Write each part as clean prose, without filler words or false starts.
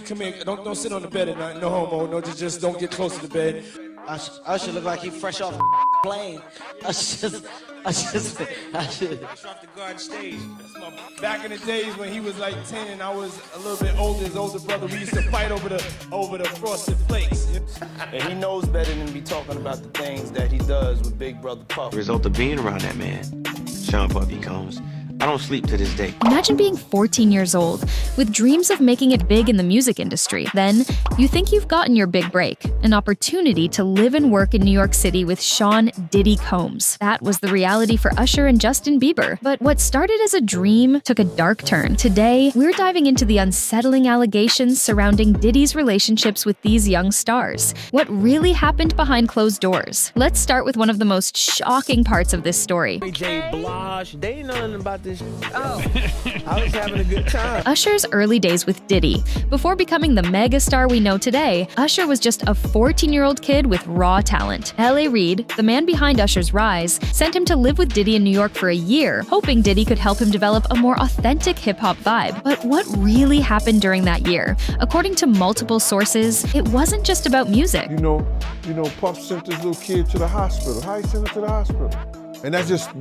come here. Don't sit on the bed at night. No homo. No, just don't get close to the bed. Usher look like he fresh off a plane. Usher. Fresh off the garden stage. Back in the days when he was like 10 and I was a little bit older, his older brother, we used to fight over the frosted flakes. And he knows better than to be talking about the things that he does with Big Brother Puff. The result of being around that man, Sean Diddy Combs, I don't sleep to this day. Imagine being 14 years old with dreams of making it big in the music industry. Then you think you've gotten your big break, an opportunity to live and work in New York City with Sean Diddy Combs. That was the reality for Usher and Justin Bieber. But what started as a dream took a dark turn. Today, we're diving into the unsettling allegations surrounding Diddy's relationships with these young stars. What really happened behind closed doors? Let's start with one of the most shocking parts of this story. J. Blige, they ain't nothing about this. Oh, I was having a good time. Usher's early days with Diddy. Before becoming the megastar we know today, Usher was just a 14-year-old kid with raw talent. L.A. Reid, the man behind Usher's rise, sent him to live with Diddy in New York for a year, hoping Diddy could help him develop a more authentic hip-hop vibe. But what really happened during that year? According to multiple sources, it wasn't just about music. You know, Puff sent this little kid to the hospital. How he sent him to the hospital? And that's just,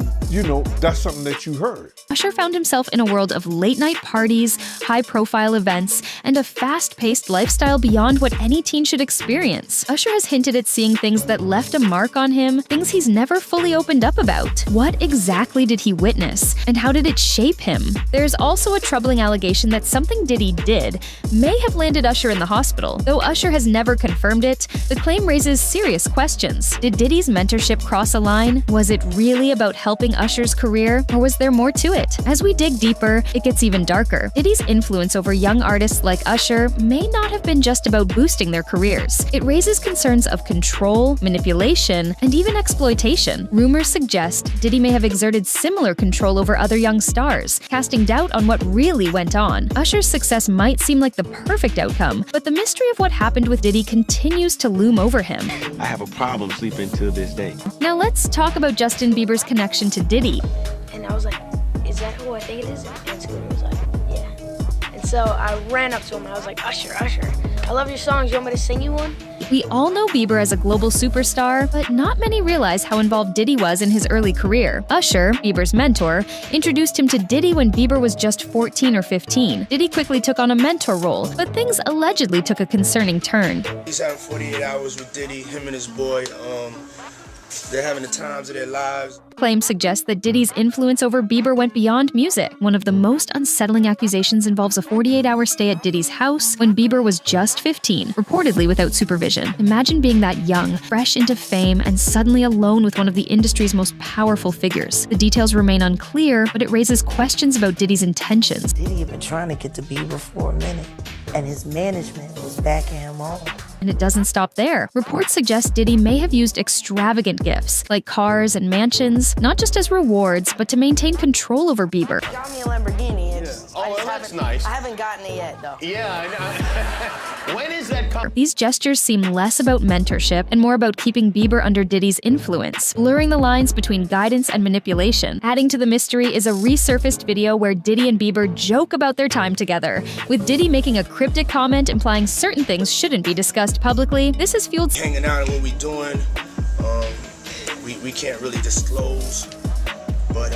that's something that you heard. Usher found himself in a world of late-night parties, high-profile events, and a fast-paced lifestyle beyond what any teen should experience. Usher has hinted at seeing things that left a mark on him, things he's never fully opened up about. What exactly did he witness, and how did it shape him? There's also a troubling allegation that something Diddy did may have landed Usher in the hospital. Though Usher has never confirmed it, the claim raises serious questions. Did Diddy's mentorship cross a line? Was it really about helping Usher's career, or was there more to it? As we dig deeper, it gets even darker. Diddy's influence over young artists like Usher may not have been just about boosting their careers. It raises concerns of control, manipulation, and even exploitation. Rumors suggest Diddy may have exerted similar control over other young stars, casting doubt on what really went on. Usher's success might seem like the perfect outcome, but the mystery of what happened with Diddy continues to loom over him. I have a problem sleeping to this day. Now let's talk about Justin Bieber's connection to Diddy. And I was like, is that who I think it is? And Scooter was like, yeah. And so I ran up to him and I was like, Usher, I love your songs. You want me to sing you one? We all know Bieber as a global superstar, but not many realize how involved Diddy was in his early career. Usher, Bieber's mentor, introduced him to Diddy when Bieber was just 14 or 15. Diddy quickly took on a mentor role, but things allegedly took a concerning turn. He's having 48 hours with Diddy, him and his boy. They're having the times of their lives. Claims suggest that Diddy's influence over Bieber went beyond music. One of the most unsettling accusations involves a 48-hour stay at Diddy's house when Bieber was just 15, reportedly without supervision. Imagine being that young, fresh into fame, and suddenly alone with one of the industry's most powerful figures. The details remain unclear, but it raises questions about Diddy's intentions. Diddy had been trying to get to Bieber for a minute, and his management was backing him off. And it doesn't stop there. Reports suggest Diddy may have used extravagant gifts, like cars and mansions, not just as rewards, but to maintain control over Bieber. Got me a Lamborghini. That's nice. I haven't gotten it yet, though. Yeah, I know. When is that coming? These gestures seem less about mentorship and more about keeping Bieber under Diddy's influence, blurring the lines between guidance and manipulation. Adding to the mystery is a resurfaced video where Diddy and Bieber joke about their time together, with Diddy making a cryptic comment implying certain things shouldn't be discussed publicly. This has fueled Hanging out and what we doing, we can't really disclose, but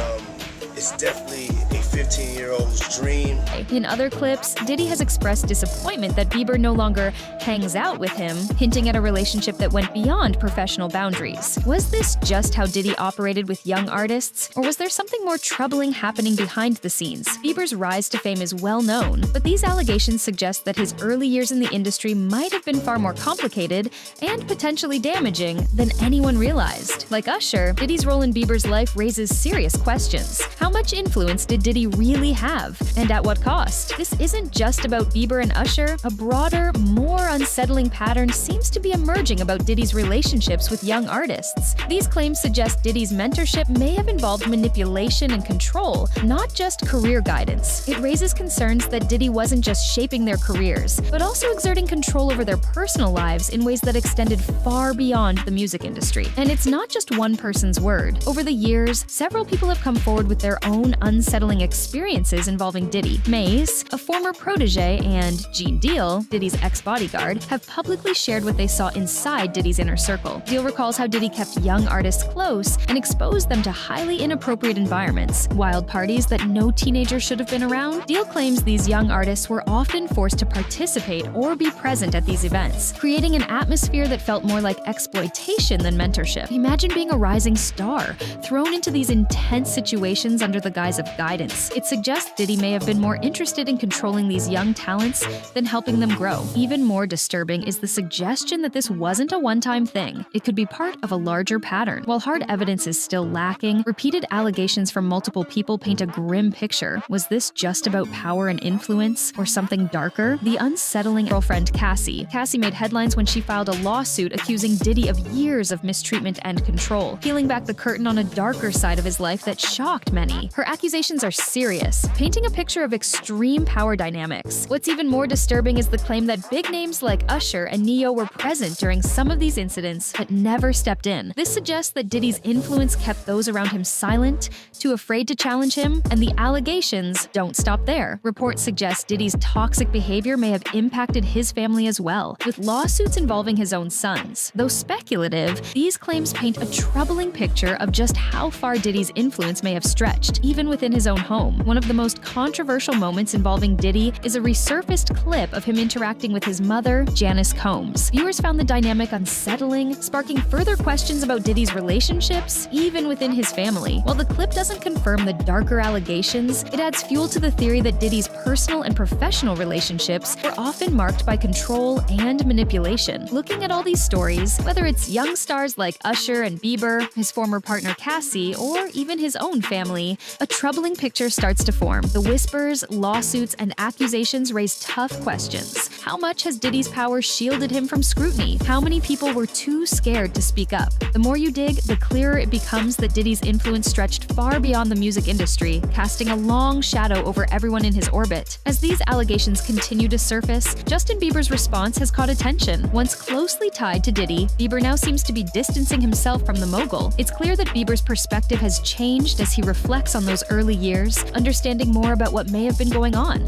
it's definitely a 15-year-old's dream. In other clips, Diddy has expressed disappointment that Bieber no longer hangs out with him, hinting at a relationship that went beyond professional boundaries. Was this just how Diddy operated with young artists, or was there something more troubling happening behind the scenes? Bieber's rise to fame is well known, but these allegations suggest that his early years in the industry might have been far more complicated and potentially damaging than anyone realized. Like Usher, Diddy's role in Bieber's life raises serious questions. How much influence did Diddy really have? And at what cost? This isn't just about Bieber and Usher. A broader, more unsettling pattern seems to be emerging about Diddy's relationships with young artists. These claims suggest Diddy's mentorship may have involved manipulation and control, not just career guidance. It raises concerns that Diddy wasn't just shaping their careers, but also exerting control over their personal lives in ways that extended far beyond the music industry. And it's not just one person's word. Over the years, several people have come forward with their own unsettling experiences experiences involving Diddy. Maze, a former protege, and Gene Deal, Diddy's ex-bodyguard, have publicly shared what they saw inside Diddy's inner circle. Deal recalls how Diddy kept young artists close and exposed them to highly inappropriate environments, wild parties that no teenager should have been around. Deal claims these young artists were often forced to participate or be present at these events, creating an atmosphere that felt more like exploitation than mentorship. Imagine being a rising star, thrown into these intense situations under the guise of guidance. It suggests Diddy may have been more interested in controlling these young talents than helping them grow. Even more disturbing is the suggestion that this wasn't a one-time thing. It could be part of a larger pattern. While hard evidence is still lacking, repeated allegations from multiple people paint a grim picture. Was this just about power and influence, or something darker? The unsettling girlfriend Cassie. Cassie made headlines when she filed a lawsuit accusing Diddy of years of mistreatment and control, peeling back the curtain on a darker side of his life that shocked many. Her accusations are serious, painting a picture of extreme power dynamics. What's even more disturbing is the claim that big names like Usher and Ne-Yo were present during some of these incidents but never stepped in. This suggests that Diddy's influence kept those around him silent, too afraid to challenge him, and the allegations don't stop there. Reports suggest Diddy's toxic behavior may have impacted his family as well, with lawsuits involving his own sons. Though speculative, these claims paint a troubling picture of just how far Diddy's influence may have stretched, even within his own home. One of the most controversial moments involving Diddy is a resurfaced clip of him interacting with his mother, Janice Combs. Viewers found the dynamic unsettling, sparking further questions about Diddy's relationships, even within his family. While the clip doesn't confirm the darker allegations, it adds fuel to the theory that Diddy's personal and professional relationships were often marked by control and manipulation. Looking at all these stories, whether it's young stars like Usher and Bieber, his former partner Cassie, or even his own family, a troubling picture starts to form. The whispers, lawsuits, and accusations raise tough questions. How much has Diddy's power shielded him from scrutiny? How many people were too scared to speak up? The more you dig, the clearer it becomes that Diddy's influence stretched far beyond the music industry, casting a long shadow over everyone in his orbit. As these allegations continue to surface, Justin Bieber's response has caught attention. Once closely tied to Diddy, Bieber now seems to be distancing himself from the mogul. It's clear that Bieber's perspective has changed as he reflects on those early years, understanding more about what may have been going on.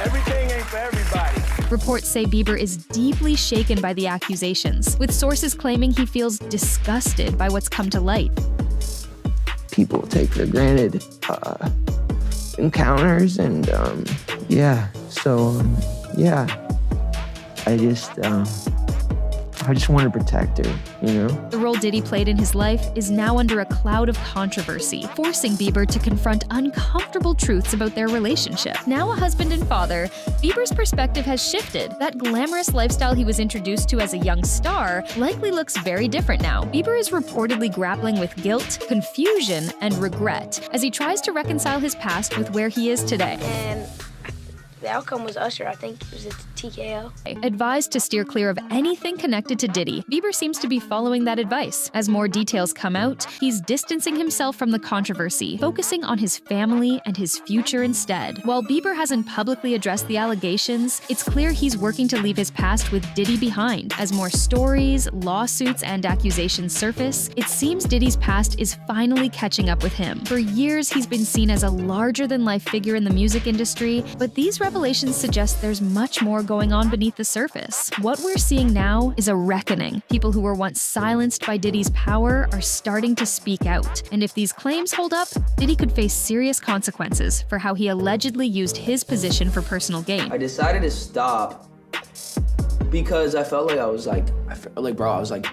Everything ain't for everybody. Reports say Bieber is deeply shaken by the accusations, with sources claiming he feels disgusted by what's come to light. People take for granted encounters, and I just want to protect her, you know? The role Diddy played in his life is now under a cloud of controversy, forcing Bieber to confront uncomfortable truths about their relationship. Now a husband and father, Bieber's perspective has shifted. That glamorous lifestyle he was introduced to as a young star likely looks very different now. Bieber is reportedly grappling with guilt, confusion, and regret as he tries to reconcile his past with where he is today. And the outcome was Usher. I think it was a TKO. Advised to steer clear of anything connected to Diddy, Bieber seems to be following that advice. As more details come out, he's distancing himself from the controversy, focusing on his family and his future instead. While Bieber hasn't publicly addressed the allegations, it's clear he's working to leave his past with Diddy behind. As more stories, lawsuits, and accusations surface, it seems Diddy's past is finally catching up with him. For years, he's been seen as a larger-than-life figure in the music industry, but these revelations suggest there's much more going on beneath the surface. What we're seeing now is a reckoning. People who were once silenced by Diddy's power are starting to speak out. And if these claims hold up, Diddy could face serious consequences for how he allegedly used his position for personal gain. I decided to stop because I felt like I was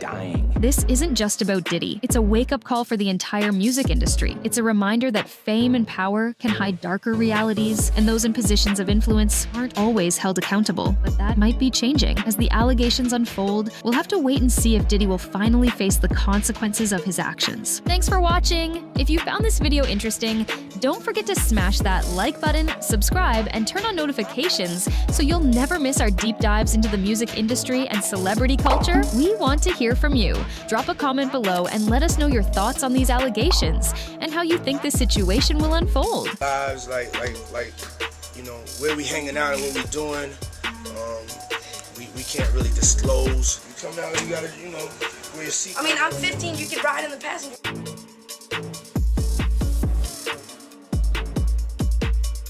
dying. This isn't just about Diddy. It's a wake-up call for the entire music industry. It's a reminder that fame and power can hide darker realities, and those in positions of influence aren't always held accountable. But that might be changing. As the allegations unfold, we'll have to wait and see if Diddy will finally face the consequences of his actions. Thanks for watching! If you found this video interesting, don't forget to smash that like button, subscribe, and turn on notifications so you'll never miss our deep dives into the music industry and celebrity culture. We want to hear from you. Drop a comment below and let us know your thoughts on these allegations and how you think this situation will unfold. Lives like you know, where we hanging out and what we doing. We can't really disclose. You come down, you gotta, you know, wear your seat. I mean, I'm 15. You could ride in the passenger.